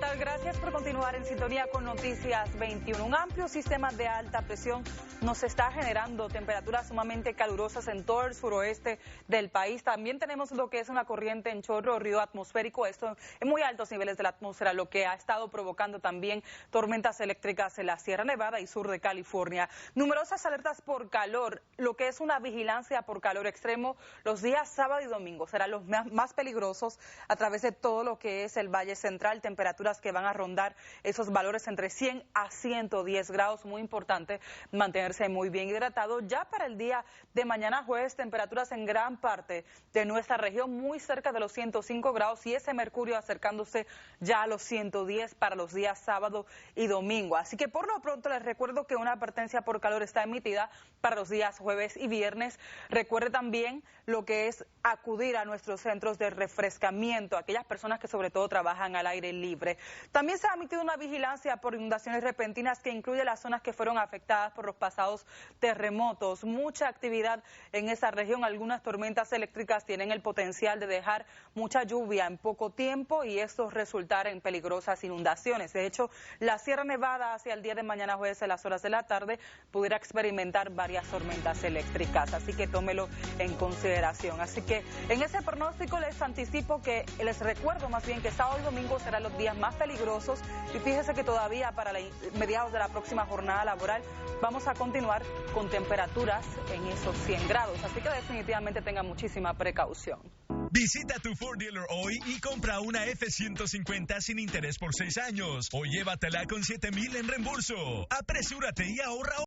tal? Gracias por continuar en sintonía con Noticias 21. Un amplio sistema de alta presión nos está generando temperaturas sumamente calurosas en todo el suroeste del país. También tenemos lo que es una corriente en chorro, río atmosférico, esto en muy altos niveles de la atmósfera, lo que ha estado provocando también tormentas eléctricas en la Sierra Nevada y sur de California. Numerosas alertas por calor, lo que es una vigilancia por calor extremo los días sábado y domingo. Serán los más peligrosos a través de todo lo que es el Valle Central, temperaturas que van a rondar esos valores entre 100 a 110 grados, muy importante mantenerse muy bien hidratado. Ya para el día de mañana jueves, temperaturas en gran parte de nuestra región muy cerca de los 105 grados y ese mercurio acercándose ya a los 110 para los días sábado y domingo. Así que por lo pronto les recuerdo que una advertencia por calor está emitida para los días jueves y viernes. Recuerde también lo que es acudir a nuestros centros de refrescamiento, aquellas personas que sobre todo trabajan al aire libre. También se ha emitido una vigilancia por inundaciones repentinas que incluye las zonas que fueron afectadas por los pasados terremotos. Mucha actividad en esa región. Algunas tormentas eléctricas tienen el potencial de dejar mucha lluvia en poco tiempo y esto resultar en peligrosas inundaciones. De hecho, la Sierra Nevada hacia el día de mañana jueves a las horas de la tarde pudiera experimentar varias tormentas eléctricas, así que tómelo en consideración. Así que en ese pronóstico les recuerdo más bien que sábado y domingo serán los días más peligrosos y fíjese que todavía para mediados de la próxima jornada laboral vamos a continuar con temperaturas en esos 100 grados, así que definitivamente tengan muchísima precaución. Visita tu Ford dealer hoy y compra una F-150 sin interés por 6 años o llévatela con $7,000 en reembolso. Apresúrate y ahorra